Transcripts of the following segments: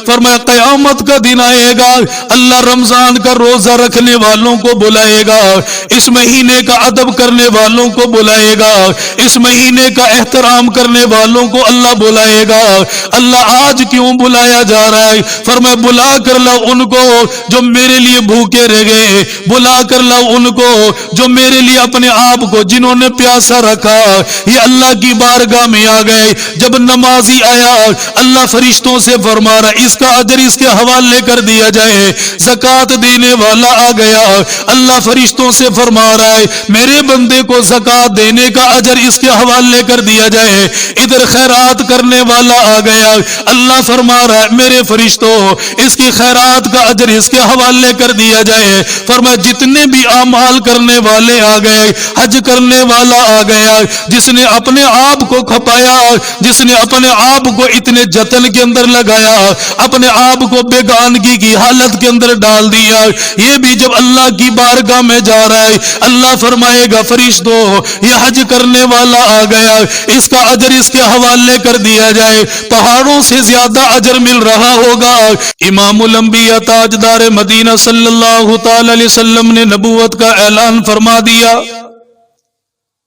فرمایا قیامت کا دن آئے گا، اللہ رمضان کا روزہ رکھنے والوں کو بلائے گا، اس مہینے کا ادب کرنے والوں کو بلائے گا، اس مہینے کا احترام کرنے والوں کو اللہ بلائے گا۔ اللہ آج کیوں بلایا جا رہا ہے؟ فرمایا بلا کر لاؤ ان کو جو میرے لیے بھوکے رہ گئے، بلا کر لاؤ ان کو جو میرے لیے اپنے آپ کو جنہوں نے پیاسا رکھا، یہ اللہ کی بارگاہ میں آ گئے۔ جب نمازی آیا اللہ فرشتوں سے فرما رہا اس کا اجر اس کے حوالے کر دیا جائے، زکوٰۃ دینے والا آ گیا اللہ فرشتوں سے فرما رہا ہے میرے بندے کو زکوٰۃ دینے کا اجر اس کے حوالے کر دیا جائے، ادھر خیرات کرنے والا آ گیا اللہ فرما رہا ہے میرے فرشتوں اس کی خیرات کا اجر اس کے حوالے کر دیا جائے۔ فرمایا جتنے بھی اعمال کرنے والے آ گئے، حج کرنے والا آ گیا، جس نے اپنے آپ کو کھپایا، جس نے اپنے آپ کو اتنے جتن کے اندر لگایا، اپنے آپ کو بیگانگی کی حالت کے اندر ڈال دیا، یہ بھی جب اللہ کی بارگاہ میں جا رہا ہے اللہ فرمائے گا فرشتوں یہ حج کرنے والا آ گیا، اس کا اجر اس کے حوالے کر دیا جائے، پہاڑوں سے زیادہ اجر مل رہا ہوگا۔ امام الانبیاء تاجدار مدینہ صلی اللہ تعالی علیہ وسلم نے نبوت کا اعلان فرما دیا۔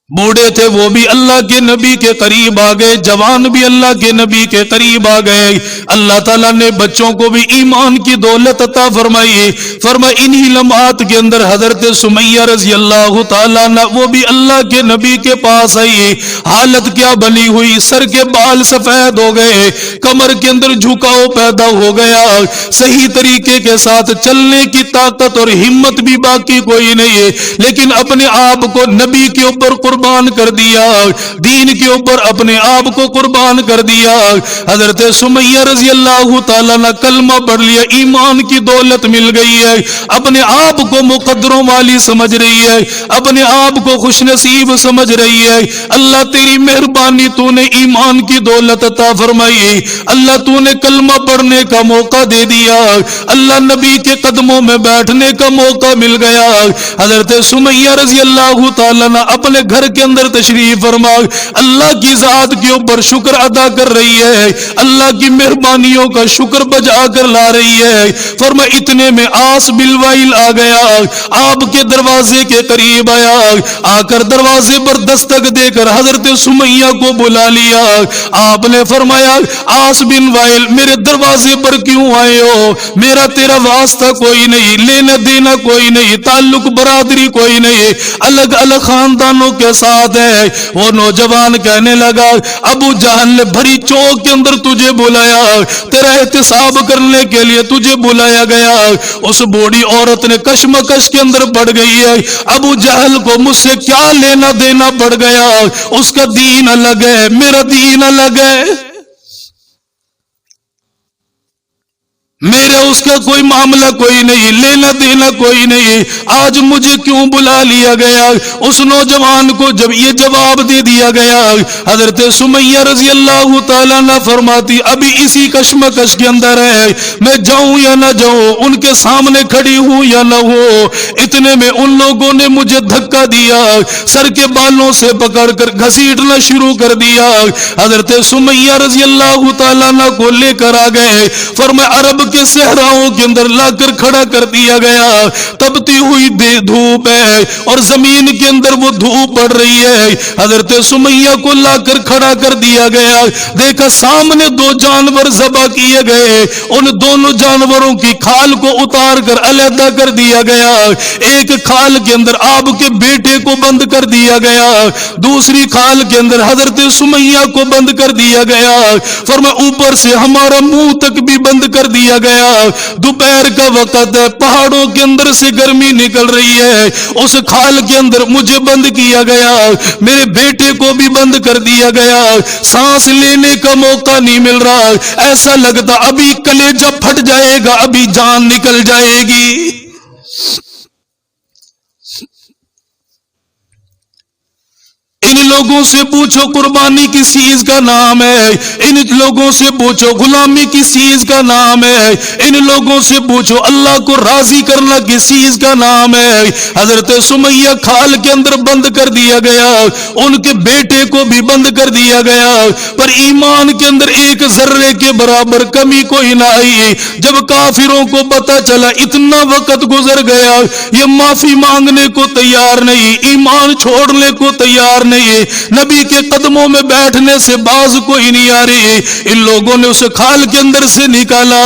بوڑھے تھے وہ بھی اللہ کے نبی کے قریب آ گئے، جوان بھی اللہ کے نبی کے قریب آ گئے۔ اللہ تعالیٰ نے بچوں کو بھی ایمان کی دولت عطا فرمائی۔ فرمایا انہی لمحات کے اندر حضرت سمیہ رضی اللہ تعالیٰ عنہ وہ بھی اللہ کے نبی کے پاس آئی، حالت کیا بنی ہوئی، سر کے بال سفید ہو گئے، کمر کے اندر جھکاؤ پیدا ہو گیا، صحیح طریقے کے ساتھ چلنے کی طاقت اور ہمت بھی باقی کوئی نہیں ہے، لیکن اپنے آپ کو نبی کے اوپر قربان کر دیا، دین کے اوپر اپنے آپ کو قربان کر دیا۔ حضرت سمیہ رضی اللہ تعالیٰ نے کلمہ پڑھ لیا، ایمان کی دولت مل گئی ہے، اپنے آپ کو مقدروں والی سمجھ رہی ہے، اپنے آپ کو خوش نصیب سمجھ رہی ہے۔ اللہ تیری مہربانی، تو نے ایمان کی دولت عطا فرمائی، اللہ تو نے کلمہ پڑھنے کا موقع دے دیا، اللہ نبی کے قدموں میں بیٹھنے کا موقع مل گیا۔ حضرت سمیہ رضی اللہ تعالیٰ نے اپنے گھر کے اندر تشریف فرما اللہ کی ذات کے اوپر شکر ادا کر رہی ہے، اللہ کی مہربانیوں کا شکر بجا کر لا رہی ہے۔ فرمایا اتنے میں آس بالوائل آ گیا، آپ کے دروازے کے قریب آیا، آ کر دروازے پر دستک دے کر حضرت سمیہ کو بلا لیا۔ آپ نے فرمایا آس بن وائل میرے دروازے پر کیوں آئے ہو؟ میرا تیرا واسطہ کوئی نہیں، لینا دینا کوئی نہیں، تعلق برادری کوئی نہیں، الگ الگ خاندانوں کے ساتھ ہے۔ وہ نوجوان کہنے لگا ابو جہل نے بھری چوک کے اندر تجھے بلایا، تیرا احتساب کرنے کے لیے تجھے بلایا گیا۔ اس بوڑھی عورت نے کشمکش کے اندر پڑ گئی ہے، ابو جہل کو مجھ سے کیا لینا دینا پڑ گیا، اس کا دین الگ ہے میرا دین الگ ہے، میرا اس کا کوئی معاملہ کوئی نہیں، لینا دینا کوئی نہیں، آج مجھے کیوں بلا لیا گیا؟ اس نوجوان کو جب یہ جواب دے دیا گیا حضرت سمیہ رضی اللہ تعالیٰ عنہ فرماتی ابھی اسی کشمکش کے اندر ہے، میں جاؤں یا نہ جاؤں، ان کے سامنے کھڑی ہوں یا نہ ہو۔ اتنے میں ان لوگوں نے مجھے دھکا دیا، سر کے بالوں سے پکڑ کر گھسیٹنا شروع کر دیا۔ حضرت سمیہ رضی اللہ تعالیٰ عنہ کو لے کر آ گئے، فرمایا عرب کے صحراؤں کے اندر لا کر کھڑا کر دیا گیا، تپتی ہوئی دھوپ ہے اور زمین کے اندر وہ دھوپ پڑ رہی ہے، حضرت سمیہ کو لا کر کھڑا کر دیا گیا، دیکھا سامنے دو جانور ذبح کیے گئے، ان دونوں جانوروں کی کھال کو اتار کر علیحدہ کر دیا گیا، ایک کھال کے اندر آپ کے بیٹے کو بند کر دیا گیا، دوسری کھال کے اندر حضرت سمیہ کو بند کر دیا گیا، فرمایا اوپر سے ہمارا منہ تک بھی بند کر دیا گیا۔ دوپہر کا وقت ہے، پہاڑوں کے اندر سے گرمی نکل رہی ہے، اس کھال کے اندر مجھے بند کیا گیا، میرے بیٹے کو بھی بند کر دیا گیا، سانس لینے کا موقع نہیں مل رہا، ایسا لگتا ابھی کلیجہ پھٹ جائے گا، ابھی جان نکل جائے گی۔ ان لوگوں سے پوچھو قربانی کس چیز کا نام ہے، ان لوگوں سے پوچھو غلامی کس چیز کا نام ہے، ان لوگوں سے پوچھو اللہ کو راضی کرنا کس چیز کا نام ہے۔ حضرت سمیہ کھال کے اندر بند کر دیا گیا، ان کے بیٹے کو بھی بند کر دیا گیا، پر ایمان کے اندر ایک ذرے کے برابر کمی کوئی نہ آئی۔ جب کافروں کو پتا چلا اتنا وقت گزر گیا، یہ معافی مانگنے کو تیار نہیں، ایمان چھوڑنے کو تیار نہیں، نبی کے قدموں میں بیٹھنے سے باز کوئی نہیں آ رہی، ان لوگوں نے اسے کھال کے اندر سے نکالا،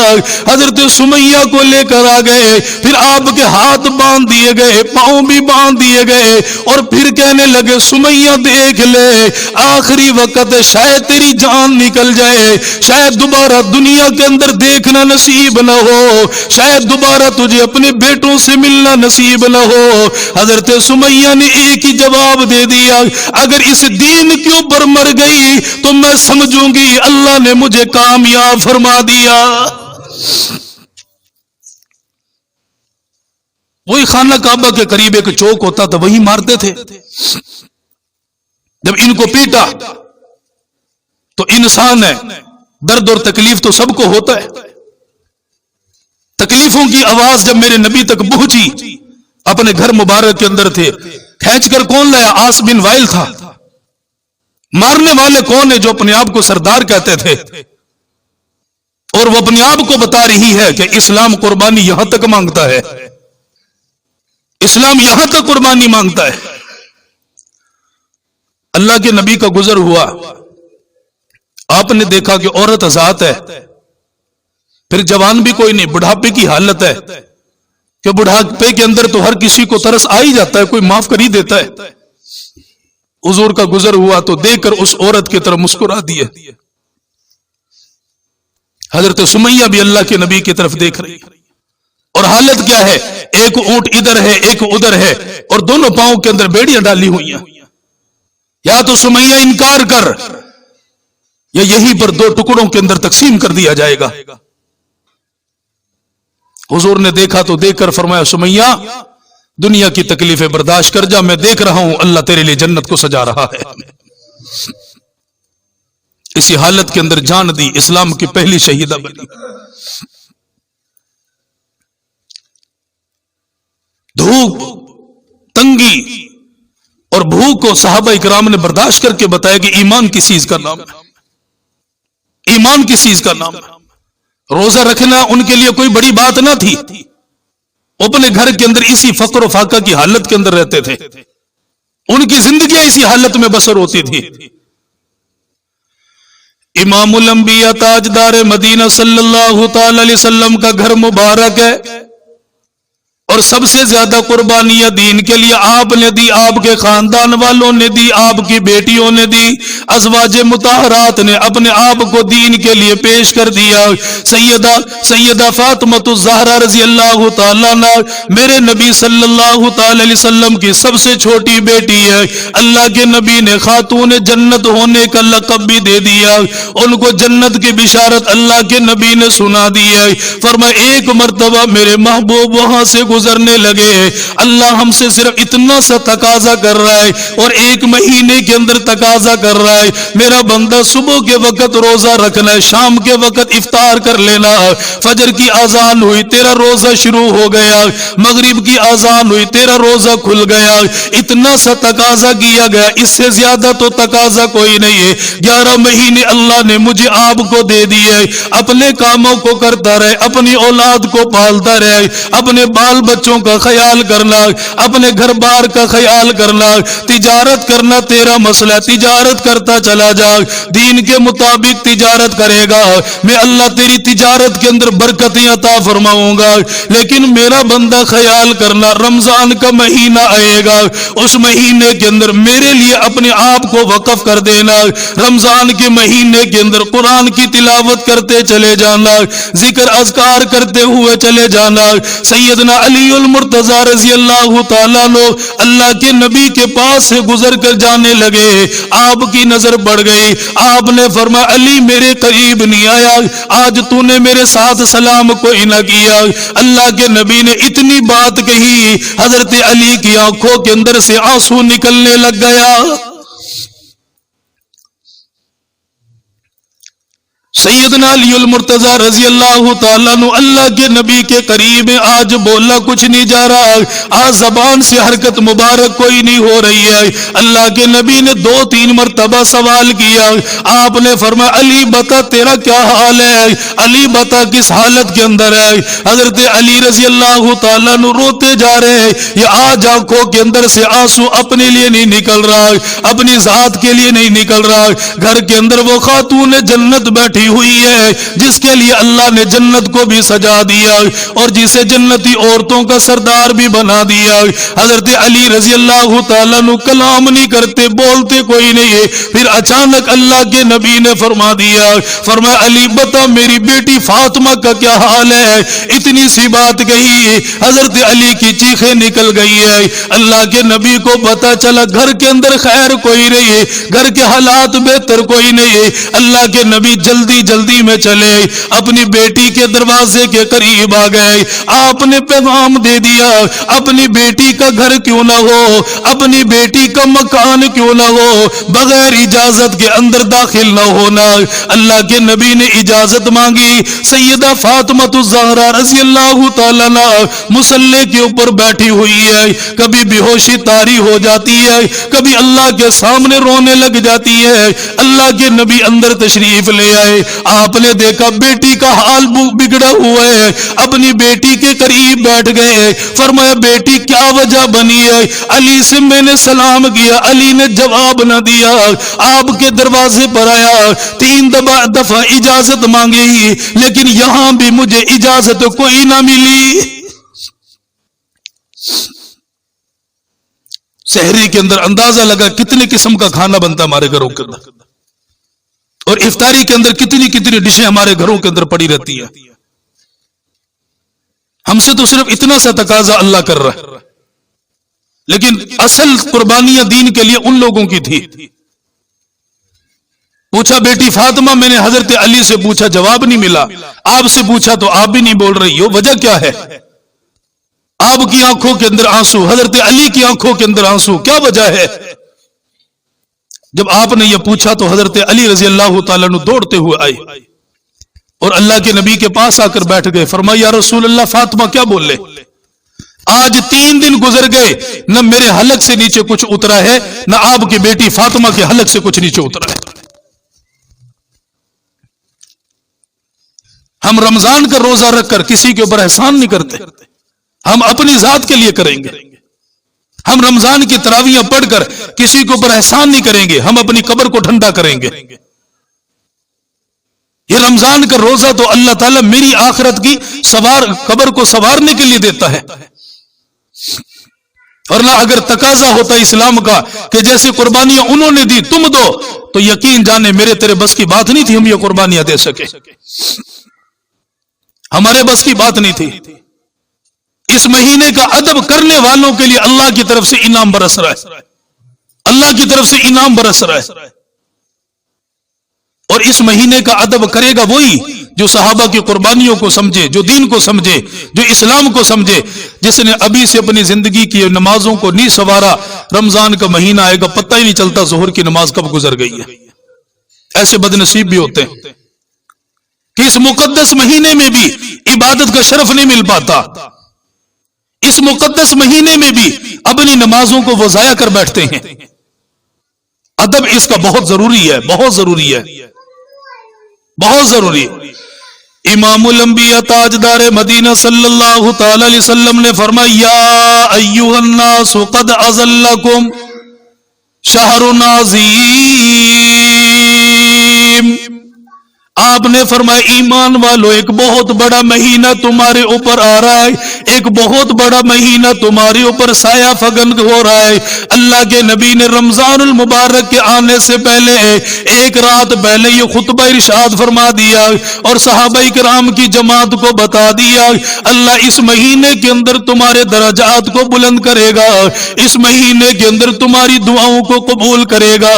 حضرت سمیہ کو لے کر آ گئے، پھر آپ کے ہاتھ باندھ دیے گئے، پاؤں بھی باندھ دیے گئے، اور پھر کہنے لگے سمیہ دیکھ لے آخری وقت ہے، شاید تیری جان نکل جائے، شاید دوبارہ دنیا کے اندر دیکھنا نصیب نہ ہو، شاید دوبارہ تجھے اپنے بیٹوں سے ملنا نصیب نہ ہو۔ حضرت سمیہ نے ایک ہی جواب دے دیا، اگر اس دین کے اوپر مر گئی تو میں سمجھوں گی اللہ نے مجھے کامیاب فرما دیا۔ وہی خانہ کعبہ کے قریب ایک چوک ہوتا تھا، وہی مارتے تھے۔ جب ان کو پیٹا تو انسان ہے، درد اور تکلیف تو سب کو ہوتا ہے، تکلیفوں کی آواز جب میرے نبی تک پہنچی، اپنے گھر مبارک کے اندر تھے، کھینچ کر کون لایا؟ عاص بن وائل تھا۔ مارنے والے کون ہیں؟ جو اپنے آپ کو سردار کہتے تھے، اور وہ اپنے آپ کو بتا رہی ہے کہ اسلام قربانی یہاں تک مانگتا ہے، اسلام یہاں تک قربانی مانگتا ہے۔ اللہ کے نبی کا گزر ہوا، آپ نے دیکھا کہ عورت آزاد ہے، پھر جوان بھی کوئی نہیں، بڑھاپے کی حالت ہے کہ بڑھاپے کے اندر تو ہر کسی کو ترس آ ہی جاتا ہے، کوئی معاف کر ہی دیتا ہے۔ حضور کا گزر ہوا تو دیکھ کر اس عورت کی طرف مسکرا دیے۔ حضرت سمیہ بھی اللہ کے نبی کی طرف دیکھ رہی، اور حالت کیا ہے؟ ایک اونٹ ادھر ہے ایک ادھر ہے، اور دونوں پاؤں کے اندر بیڑیاں ڈالی ہوئی ہیں۔ یا تو سمیہ انکار کر، یا یہیں پر دو ٹکڑوں کے اندر تقسیم کر دیا جائے گا۔ حضور نے دیکھا تو دیکھ کر فرمایا سمیہ دنیا کی تکلیفیں برداشت کر جا، میں دیکھ رہا ہوں اللہ تیرے لیے جنت کو سجا رہا ہے۔ اسی حالت کے اندر جان دی، اسلام کی پہلی شہیدہ بنی۔ دھوپ، تنگی اور بھوک کو صحابہ اکرام نے برداشت کر کے بتایا کہ ایمان کس چیز کا نام ہے، ایمان کس چیز کا نام ہے۔ روزہ رکھنا ان کے لیے کوئی بڑی بات نہ تھی، اپنے گھر کے اندر اسی فقر و فاقہ کی حالت کے اندر رہتے تھے، ان کی زندگیاں اسی حالت میں بسر ہوتی تھی۔ امام الانبیاء تاجدار مدینہ صلی اللہ تعالی علیہ وسلم کا گھر مبارک ہے، اور سب سے زیادہ قربانیاں دین کے لیے آپ نے دی، آپ کے خاندان والوں نے دی، آپ کی بیٹیوں نے دی، ازواج مطہرات نے اپنے آپ کو دین کے لیے پیش کر دیا۔ سیدہ فاطمہ الزہرا رضی اللہ تعالیٰ عنہ میرے نبی صلی اللہ تعالی علیہ وسلم کی سب سے چھوٹی بیٹی ہے، اللہ کے نبی نے خاتون جنت ہونے کا لقب بھی دے دیا، ان کو جنت کی بشارت اللہ کے نبی نے سنا دی ہے۔ فرمایا ایک مرتبہ میرے محبوب وہاں سے گزرنے لگے، اللہ ہم سے صرف اتنا سا تقاضا کر رہا ہے، اور ایک مہینے کے اندر تقاضا کر رہا ہے، میرا بندہ صبح کے وقت روزہ رکھنا ہے، شام کے وقت افطار کر لینا، فجر کی اذان ہوئی تیرا روزہ شروع ہو گیا، مغرب کی اذان ہوئی تیرا روزہ کھل گیا۔ اتنا سا تقاضا کیا گیا، اس سے زیادہ تو تقاضا کوئی نہیں ہے۔ 11 مہینے اللہ نے مجھے آپ کو دے دیے، اپنے کاموں کو کرتا رہے، اپنی اولاد کو پالتا رہے، اپنے بال بچوں کا خیال کرنا، اپنے گھر بار کا خیال کرنا، تجارت کرنا تیرا مسئلہ، تجارت کرتا چلا جا، دین کے مطابق تجارت کرے گا، میں اللہ تیری تجارت کے اندر برکتیں عطا فرماؤں گا۔ لیکن میرا بندہ خیال کرنا، رمضان کا مہینہ آئے گا، اس مہینے کے اندر میرے لیے اپنے آپ کو وقف کر دینا، رمضان کے مہینے کے اندر قرآن کی تلاوت کرتے چلے جانا، ذکر اذکار کرتے ہوئے چلے جانا۔ سیدنا علی المرتضی رضی اللہ تعالیٰ عنہ اللہ کے نبی کے پاس سے گزر کر جانے لگے، آپ کی نظر پڑ گئی، آپ نے فرمایا علی میرے قریب نہیں آیا، آج تو نے میرے ساتھ سلام کوئی نہ کیا۔ اللہ کے نبی نے اتنی بات کہی، حضرت علی کی آنکھوں کے اندر سے آنسو نکلنے لگ گیا۔ سیدنا علی المرتضی رضی اللہ تعالیٰ عنہ اللہ کے نبی کے قریب آج بولا کچھ نہیں جا رہا، آج زبان سے حرکت مبارک کوئی نہیں ہو رہی ہے۔ اللہ کے نبی نے 2-3 مرتبہ سوال کیا، آپ نے فرمایا علی بتا تیرا کیا حال ہے، علی بتا کس حالت کے اندر ہے۔ حضرت علی رضی اللہ تعالیٰ عنہ روتے جا رہے ہیں، یہ آج آنکھوں کے اندر سے آنسو اپنے لیے نہیں نکل رہا، اپنی ذات کے لیے نہیں نکل رہا، گھر کے اندر وہ خاتون جنت بیٹھی ہوئی ہے جس کے لیے اللہ نے جنت کو بھی سجا دیا اور جسے جنتی عورتوں کا سردار بھی بنا دیا۔ حضرت علی رضی اللہ تعالیٰ عنہ کلام نہیں کرتے، بولتے کوئی نہیں ہے، پھر اچانک اللہ کے نبی نے فرما دیا، فرمایا علی بتا میری بیٹی فاطمہ کا کیا حال ہے۔ اتنی سی بات کہی، حضرت علی کی چیخیں نکل گئی ہے۔ اللہ کے نبی کو پتا چلا گھر کے اندر خیر کوئی نہیں ہے، گھر کے حالات بہتر کوئی نہیں ہے۔ اللہ کے نبی جلدی میں چلے، اپنی بیٹی کے دروازے کے قریب آ گئے، آپ نے پیغام دے دیا اپنی بیٹی کا گھر کیوں نہ ہو، اپنی بیٹی کا مکان کیوں نہ ہو، بغیر اجازت کے اندر داخل نہ ہونا۔ اللہ کے نبی نے اجازت مانگی، سیدہ فاطمہ الزہرا رضی اللہ تعالیٰ عنہ مصلی کے اوپر بیٹھی ہوئی ہے، کبھی بے ہوشی طاری ہو جاتی ہے، کبھی اللہ کے سامنے رونے لگ جاتی ہے۔ اللہ کے نبی اندر تشریف لے آئے، آپ نے دیکھا بیٹی کا حال بگڑا ہوا ہے، اپنی بیٹی کے قریب بیٹھ گئے، فرمایا بیٹی کیا وجہ بنی ہے؟ علی سے میں نے سلام کیا، علی نے جواب نہ دیا، آپ کے دروازے پر آیا، 3 دفعہ اجازت مانگی لیکن یہاں بھی مجھے اجازت کوئی نہ ملی۔ سحری کے اندر اندازہ لگا کتنے قسم کا کھانا بنتا ہمارے گھروں کے اندر، اور افطاری کے اندر کتنی ڈشیں ہمارے گھروں کے اندر پڑی رہتی ہے۔ ہم سے تو صرف اتنا سا تقاضا اللہ کر رہا ہے، لیکن اصل قربانیاں دین کے لیے ان لوگوں کی تھی۔ پوچھا بیٹی فاطمہ، میں نے حضرت علی سے پوچھا جواب نہیں ملا، آپ سے پوچھا تو آپ بھی نہیں بول رہی ہو، وجہ کیا ہے؟ آپ کی آنکھوں کے اندر آنسو، حضرت علی کی آنکھوں کے اندر آنسو، کیا وجہ ہے؟ جب آپ نے یہ پوچھا تو حضرت علی رضی اللہ تعالیٰ عنہ دوڑتے ہوئے آئے اور اللہ کے نبی کے پاس آ کر بیٹھ گئے، فرمایا یا رسول اللہ فاطمہ کیا بولے؟ آج 3 دن گزر گئے، نہ میرے حلق سے نیچے کچھ اترا ہے، نہ آپ کی بیٹی فاطمہ کے حلق سے کچھ نیچے اترا ہے۔ ہم رمضان کا روزہ رکھ کر کسی کے اوپر احسان نہیں کرتے، ہم اپنی ذات کے لیے کریں گے۔ ہم رمضان کی تراویحیں پڑھ کر کسی کے اوپر احسان نہیں کریں گے، ہم اپنی قبر کو ٹھنڈا کریں گے۔ یہ رمضان کا روزہ تو اللہ تعالیٰ میری آخرت کی قبر کو سنوارنے کے لیے دیتا ہے، ورنہ اگر تقاضا ہوتا اسلام کا کہ جیسے قربانیاں انہوں نے دی تم دو، تو یقین جانے میرے تیرے بس کی بات نہیں تھی ہم یہ قربانیاں دے سکے، ہمارے بس کی بات نہیں تھی۔ اس مہینے کا ادب کرنے والوں کے لیے اللہ کی طرف سے انعام برس رہا ہے، اللہ کی طرف سے انعام برس رہا ہے۔ اور اس مہینے کا ادب کرے گا وہی جو صحابہ کی قربانیوں کو سمجھے، جو دین کو سمجھے، جو اسلام کو سمجھے، جس نے ابھی سے اپنی زندگی کی نمازوں کو نہیں سنوارا، رمضان کا مہینہ آئے گا پتہ ہی نہیں چلتا ظہر کی نماز کب گزر گئی ہے۔ ایسے بد نصیب بھی ہوتے ہیں کہ اس مقدس مہینے میں بھی عبادت کا شرف نہیں مل پاتا، اس مقدس مہینے میں بھی اپنی نمازوں کو وہ ضائع کر بیٹھتے ہیں۔ ادب اس کا بہت ضروری ہے، بہت ضروری ہے، بہت ضروری ہے۔ امام الانبیاء تاجدار مدینہ صلی اللہ تعالی علیہ وسلم نے فرمایا یا ایھا الناس قد اظلکم شہر عظیم، آپ نے فرمایا ایمان والو ایک بہت بڑا مہینہ تمہارے اوپر آ رہا ہے، ایک بہت بڑا مہینہ تمہارے اوپر سایہ فگن ہو رہا ہے۔ اللہ کے نبی نے رمضان المبارک کے آنے سے پہلے ایک رات پہلے یہ خطبہ ارشاد فرما دیا اور صحابہ کرام کی جماعت کو بتا دیا، اللہ اس مہینے کے اندر تمہارے درجات کو بلند کرے گا، اس مہینے کے اندر تمہاری دعاؤں کو قبول کرے گا،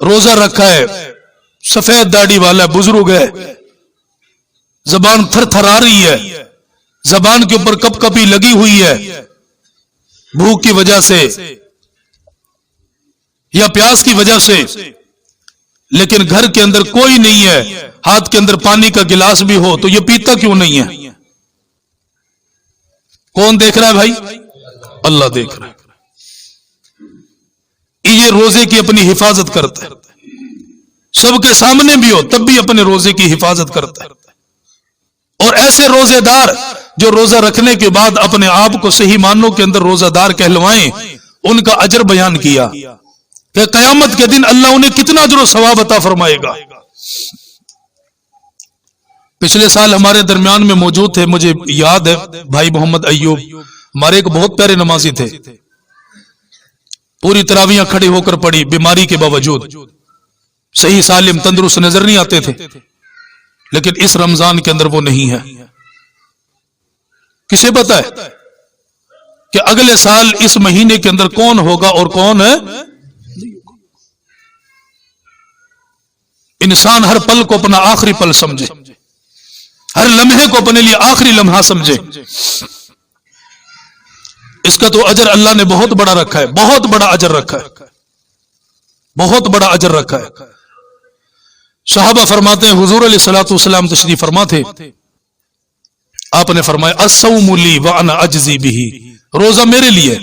روزہ رکھا ہے، سفید داڑھی والا بزرگ ہے، زبان تھر تھرا رہی ہے، زبان کے اوپر کپ کپی لگی ہوئی ہے بھوک کی وجہ سے یا پیاس کی وجہ سے، لیکن گھر کے اندر کوئی نہیں ہے، ہاتھ کے اندر پانی کا گلاس بھی ہو تو یہ پیتا کیوں نہیں ہے؟ کون دیکھ رہا ہے بھائی؟ اللہ دیکھ رہا ہے۔ یہ روزے کی اپنی حفاظت کرتا ہے، سب کے سامنے بھی ہو تب بھی اپنے روزے کی حفاظت کرتا ہے۔ اور ایسے روزے دار جو روزہ رکھنے کے بعد اپنے آپ کو صحیح معنوں کے اندر روزہ دار کہلوائیں، ان کا اجر بیان کیا کہ قیامت کے دن اللہ انہیں کتنا اجر و ثواب عطا فرمائے گا۔ پچھلے سال ہمارے درمیان میں موجود تھے، مجھے یاد ہے، بھائی محمد ایوب، ہمارے ایک بہت پیارے نمازی تھے، پوری تراویحاں کھڑے ہو کر پڑھی بیماری کے باوجود، صحیح سالم تندرست نظر نہیں آتے تھے، لیکن اس رمضان کے اندر وہ نہیں ہے۔ کسے پتا ہے کہ اگلے سال اس مہینے کے اندر کون ہوگا اور کون ہے؟ انسان ہر پل کو اپنا آخری پل سمجھے، ہر لمحے کو اپنے لیے آخری لمحہ سمجھے۔ اس کا تو اجر اللہ نے بہت بڑا رکھا ہے، بہت بڑا اجر رکھا ہے، بہت بڑا اجر رکھا ہے۔ صحابہ فرماتے ہیں حضور علیہ الصلوۃ والسلام تشریف فرما تھے، آپ نے فرمایا الصوم لی وانا اجزی بہ، روزہ میرے لیے،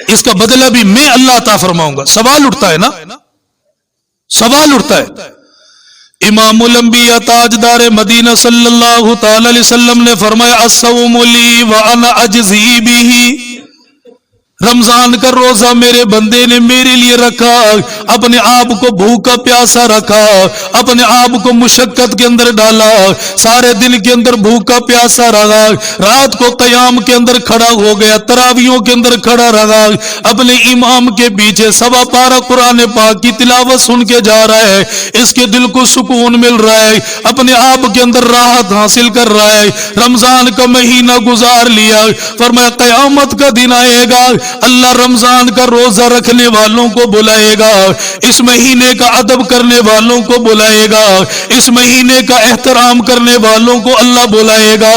اس کا بدلہ بھی میں اللہ عطا فرماؤں گا۔ سوال اٹھتا ہے نا، سوال اٹھتا ہے۔ امام الانبیاء تاجدار مدینہ صلی اللہ تعالی علیہ وسلم نے فرمایا الصوم لی وانا اجزی بہ، رمضان کا روزہ میرے بندے نے میرے لیے رکھا، اپنے آپ کو بھوکا پیاسا رکھا، اپنے آپ کو مشقت کے اندر ڈالا، سارے دن کے اندر بھوکا پیاسا رہا، رات کو قیام کے اندر کھڑا ہو گیا، تراویحوں کے اندر کھڑا رہا، اپنے امام کے پیچھے سوا پارہ قرآن پاک کی تلاوت سن کے جا رہا ہے، اس کے دل کو سکون مل رہا ہے، اپنے آپ کے اندر راحت حاصل کر رہا ہے، رمضان کا مہینہ گزار لیا۔ فرمایا قیامت کا دن آئے گا، اللہ رمضان کا روزہ رکھنے والوں کو بلائے گا، اس مہینے کا ادب کرنے والوں کو بلائے گا، اس مہینے کا احترام کرنے والوں کو اللہ بلائے گا۔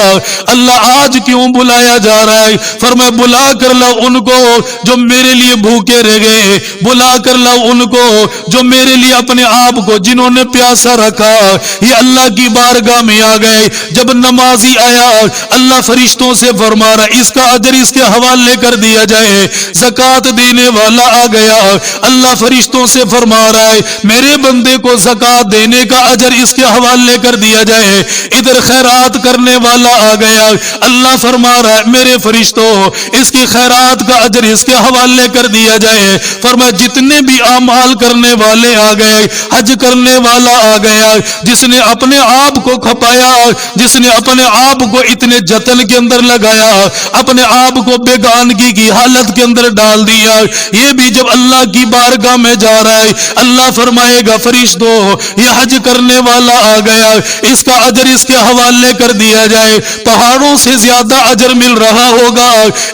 اللہ آج کیوں بلایا جا رہا ہے؟ فرمایا بلا کر لاؤ ان کو جو میرے لیے بھوکے رہ گئے، بلا کر لاؤ ان کو جو میرے لیے اپنے آپ کو جنہوں نے پیاسا رکھا، یہ اللہ کی بارگاہ میں آ گئے۔ جب نمازی آیا، اللہ فرشتوں سے فرما رہا اس کا اجر اس کے حوالے کر دیا جائے۔ زکات دینے والا آ گیا، اللہ فرشتوں سے فرما رہا ہے میرے بندے کو زکات دینے کا اجر اس کے حوالے کر دیا جائے۔ ادھر خیرات کرنے والا آ گیا، اللہ فرما رہا ہے میرے فرشتوں اس کی خیرات کا اجر اس کے حوالے کر دیا جائے۔ فرمایا جتنے بھی اعمال کرنے والے آ گئے، حج کرنے والا آ گیا، جس نے اپنے آپ کو کھپایا، جس نے اپنے آپ کو اتنے جتن کے اندر لگایا، اپنے آپ کو بیگانگی کی حالت کے اندر ڈال دیا، یہ بھی جب اللہ کی بارگاہ میں جا رہا ہے، اللہ فرمائے گا فرشتوں یہ حج کرنے والا آ گیا، اس کا اجر اس کے حوالے کر دیا جائے۔ پہاڑوں سے زیادہ اجر مل رہا ہوگا،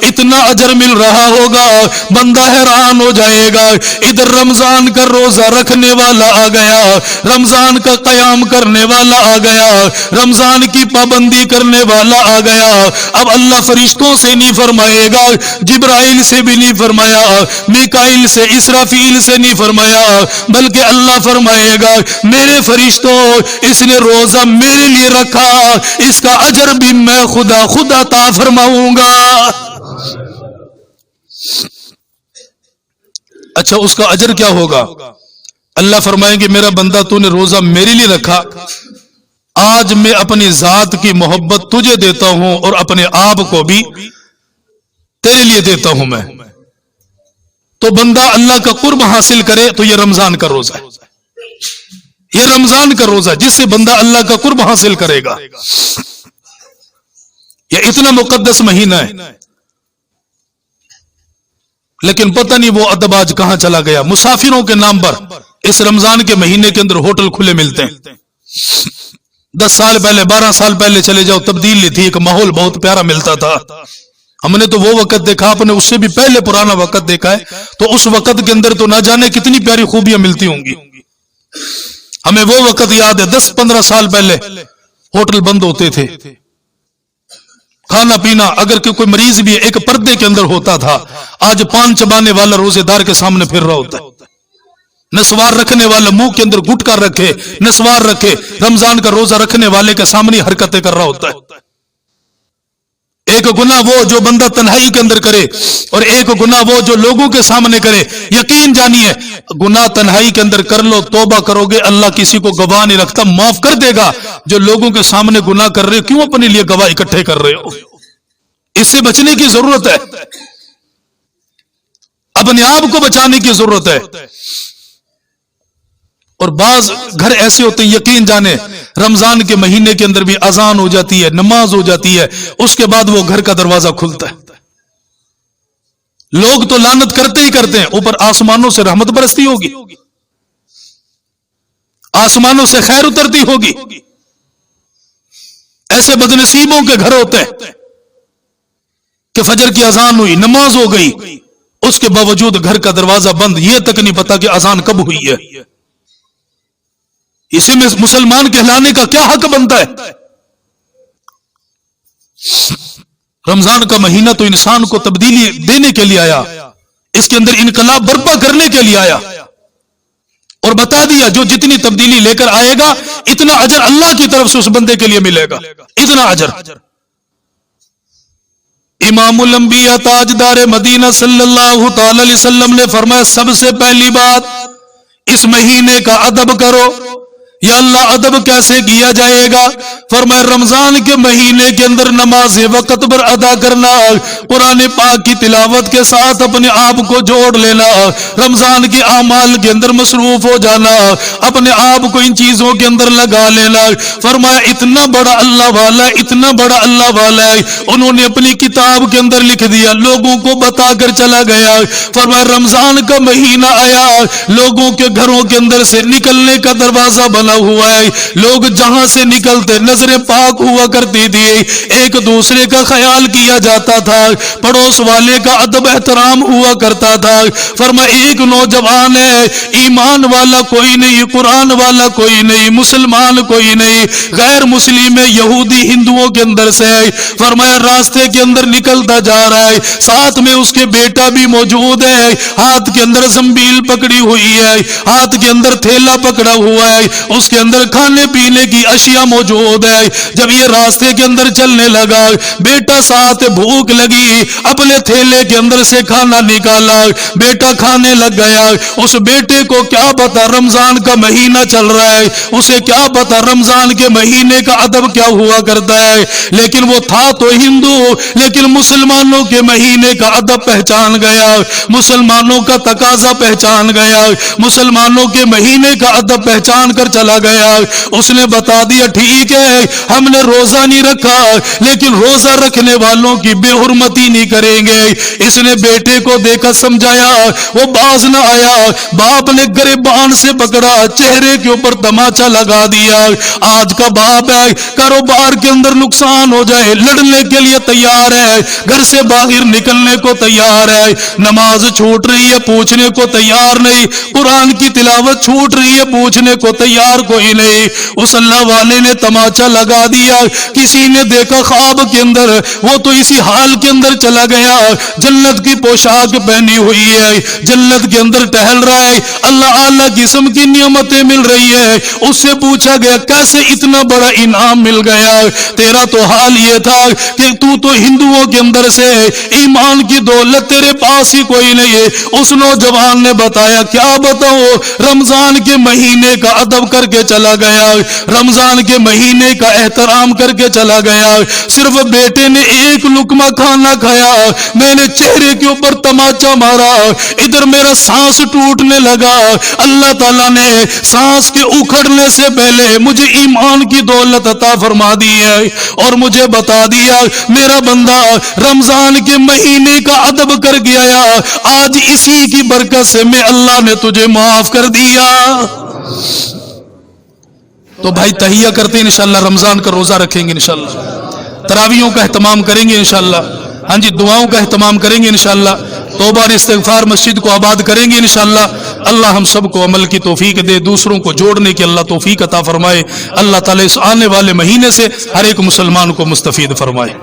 اتنا اجر مل رہا ہوگا، بندہ حیران ہو جائے گا۔ ادھر رمضان کا روزہ رکھنے والا آ گیا، رمضان کا قیام کرنے والا آ گیا، رمضان کی پابندی کرنے والا آ گیا۔ اب اللہ فرشتوں سے نہیں فرمائے گا، جبرائیل سے بھی نہیں فرمایا، میکائیل سے، اسرافیل سے نہیں فرمایا، بلکہ اللہ فرمائے گا میرے فرشتوں اس نے روزہ میرے لیے رکھا، اس کا اجر بھی میں خدا عطا فرماؤں گا۔ اچھا اس کا اجر کیا ہوگا؟ اللہ فرمائیں گے میرا بندہ تو نے روزہ میرے لیے رکھا، آج میں اپنی ذات کی محبت تجھے دیتا ہوں اور اپنے آپ کو بھی تیرے لیے دیتا ہوں میں۔ تو بندہ اللہ کا قرب حاصل کرے تو یہ رمضان کا روزہ ہے، یہ رمضان کا روزہ جس سے بندہ اللہ کا قرب حاصل کرے گا۔ یہ اتنا مقدس مہینہ ہے، لیکن پتہ نہیں وہ ادب آج کہاں چلا گیا۔ مسافروں کے نام پر اس رمضان کے مہینے کے اندر ہوٹل کھلے ملتے ہیں۔ 10 سال پہلے 12 سال پہلے چلے جاؤ تبدیلی تھی، ایک ماحول بہت پیارا ملتا تھا۔ ہم نے تو وہ وقت دیکھا، آپ نے اس سے بھی پہلے پرانا وقت دیکھا ہے، تو اس وقت کے اندر تو نہ جانے کتنی پیاری خوبیاں ملتی ہوں گی۔ ہمیں وہ وقت یاد ہے 10-15 سال پہلے ہوٹل بند ہوتے تھے، کھانا پینا اگر کوئی مریض بھی ایک پردے کے اندر ہوتا تھا. آج پان چبانے والا روزے دار کے سامنے پھر رہا ہوتا ہے، نسوار رکھنے والا منہ کے اندر گٹکا رکھے، نسوار رکھے، رمضان کا روزہ رکھنے والے کے سامنے حرکتیں کر رہا ہوتا ہے. ایک گناہ وہ جو بندہ تنہائی کے اندر کرے اور ایک گناہ وہ جو لوگوں کے سامنے کرے. یقین جانیے گناہ تنہائی کے اندر کر لو، توبہ کرو گے، اللہ کسی کو گواہ نہیں رکھتا، معاف کر دے گا. جو لوگوں کے سامنے گناہ کر رہے ہو کیوں اپنے لیے گواہ اکٹھے کر رہے ہو؟ اس سے بچنے کی ضرورت ہے، اپنے آپ کو بچانے کی ضرورت ہے. اور بعض گھر ایسے ہوتے ہیں یقین جانے رمضان کے مہینے کے اندر بھی اذان ہو جاتی ہے، نماز ہو جاتی ہے، اس کے بعد وہ گھر کا دروازہ کھلتا ہے. لوگ تو لعنت کرتے ہی کرتے ہیں، اوپر آسمانوں سے رحمت برستی ہوگی، آسمانوں سے خیر اترتی ہوگی. ایسے بدنصیبوں کے گھر ہوتے ہیں کہ فجر کی اذان ہوئی، نماز ہو گئی، اس کے باوجود گھر کا دروازہ بند، یہ تک نہیں پتا کہ اذان کب ہوئی ہے. اسی میں مسلمان کہلانے کا کیا حق بنتا ہے؟ رمضان کا مہینہ تو انسان کو تبدیلی دینے کے لیے آیا، اس کے اندر انقلاب برپا کرنے کے لیے آیا، اور بتا دیا جو جتنی تبدیلی لے کر آئے گا اتنا اجر اللہ کی طرف سے اس بندے کے لیے ملے گا، اتنا اجر. امام الانبیاء تاجدار مدینہ صلی اللہ تعالی علیہ وسلم نے فرمایا سب سے پہلی بات اس مہینے کا ادب کرو. یا اللہ ادب کیسے کیا جائے گا؟ فرمایا رمضان کے مہینے کے اندر نماز وقت پر ادا کرنا، قرآن پاک کی تلاوت کے ساتھ اپنے آپ کو جوڑ لینا، رمضان کے اعمال کے اندر مصروف ہو جانا، اپنے آپ کو ان چیزوں کے اندر لگا لینا. فرمایا اتنا بڑا اللہ والا، اتنا بڑا اللہ والا ہے، انہوں نے اپنی کتاب کے اندر لکھ دیا، لوگوں کو بتا کر چلا گیا. فرمایا رمضان کا مہینہ آیا، لوگوں کے گھروں کے اندر سے نکلنے کا دروازہ بنا ہوا ہے، لوگ جہاں سے نکلتے نظریں پاک ہوا کرتی تھی، ایک دوسرے کا خیال کیا جاتا تھا، پڑوس والے کا ادب احترام ہوا کرتا تھا. فرمایا ایک نوجوان ہے، ایمان والا کوئی نہیں، قرآن والا کوئی نہیں، مسلمان کوئی نہیں، غیر مسلم یہودی ہندوؤں کے اندر سے ہے. فرمایا راستے کے اندر نکلتا جا رہا ہے، ساتھ میں اس کے بیٹا بھی موجود ہے، ہاتھ کے اندر زنبیل پکڑی ہوئی ہے، ہاتھ کے اندر تھیلا پکڑا ہوا ہے، اس کے اندر کھانے پینے کی اشیاء موجود ہے. جب یہ راستے کے اندر چلنے لگا، بیٹا ساتھ بھوک لگی، اپنے تھیلے کے اندر سے کھانا نکالا، بیٹا کھانے لگ گیا. اس بیٹے کو کیا پتا رمضان کا مہینہ چل رہا ہے، اسے کیا پتا رمضان کے مہینے کا ادب کیا ہوا کرتا ہے، لیکن وہ تھا تو ہندو، لیکن مسلمانوں کے مہینے کا ادب پہچان گیا، مسلمانوں کا تقاضا پہچان گیا، مسلمانوں کے مہینے کا ادب پہچان کر چلا گیا. اس نے بتا دیا ٹھیک ہے ہم نے روزہ نہیں رکھا، لیکن روزہ رکھنے والوں کی بے حرمتی نہیں کریں گے. اس نے بیٹے کو دیکھا، سمجھایا، وہ باز نہ آیا، باپ نے گریبان سے پکڑا، چہرے کے اوپر تماچا لگا دیا. آج کا باپ ہے، کاروبار کے اندر نقصان ہو جائے لڑنے کے لیے تیار ہے، گھر سے باہر نکلنے کو تیار ہے، نماز چھوٹ رہی ہے پوچھنے کو تیار نہیں، قرآن کی تلاوت چھوٹ رہی ہے پوچھنے کو تیار کوئی نہیں. اس اللہ والے نے تماچا لگا دیا. کسی نے دیکھا خواب کے اندر وہ تو اسی حال کے اندر چلا گیا، جنت کی پوشاک پہنی ہوئی ہے، جنت کے اندر ٹہل رہا ہے، اللہ اعلیٰ قسم کی نعمتیں مل رہی ہے. اس سے پوچھا گیا کیسے اتنا بڑا انعام مل گیا؟ تیرا تو حال یہ تھا کہ تو ہندوؤں کے اندر سے ایمان کی دولت تیرے پاس ہی کوئی نہیں ہے. اس نوجوان نے بتایا کیا بتاؤ، رمضان کے مہینے کا ادب کر کے چلا گیا، رمضان کے مہینے کا احترام کر کے چلا گیا. صرف بیٹے نے ایک لقمہ کھانا کھایا، میں نے چہرے کے اوپر تماچا مارا، ادھر میرا سانس ٹوٹنے لگا. اللہ تعالیٰ نے سانس کے اکھڑنے سے پہلے مجھے ایمان کی دولت عطا فرما دی ہے اور مجھے بتا دیا میرا بندہ رمضان کے مہینے کا ادب کر گیا، آج اسی کی برکت سے میں اللہ نے تجھے معاف کر دیا. تو بھائی تہیہ کرتے ہیں انشاءاللہ، رمضان کا روزہ رکھیں گے انشاءاللہ، تراویحوں کا اہتمام کریں گے انشاءاللہ، ہاں جی دعاؤں کا اہتمام کریں گے انشاءاللہ، توبہ اور استغفار مسجد کو آباد کریں گے انشاءاللہ. اللہ ہم سب کو عمل کی توفیق دے، دوسروں کو جوڑنے کی اللہ توفیق عطا فرمائے، اللہ تعالیٰ اس آنے والے مہینے سے ہر ایک مسلمان کو مستفید فرمائے۔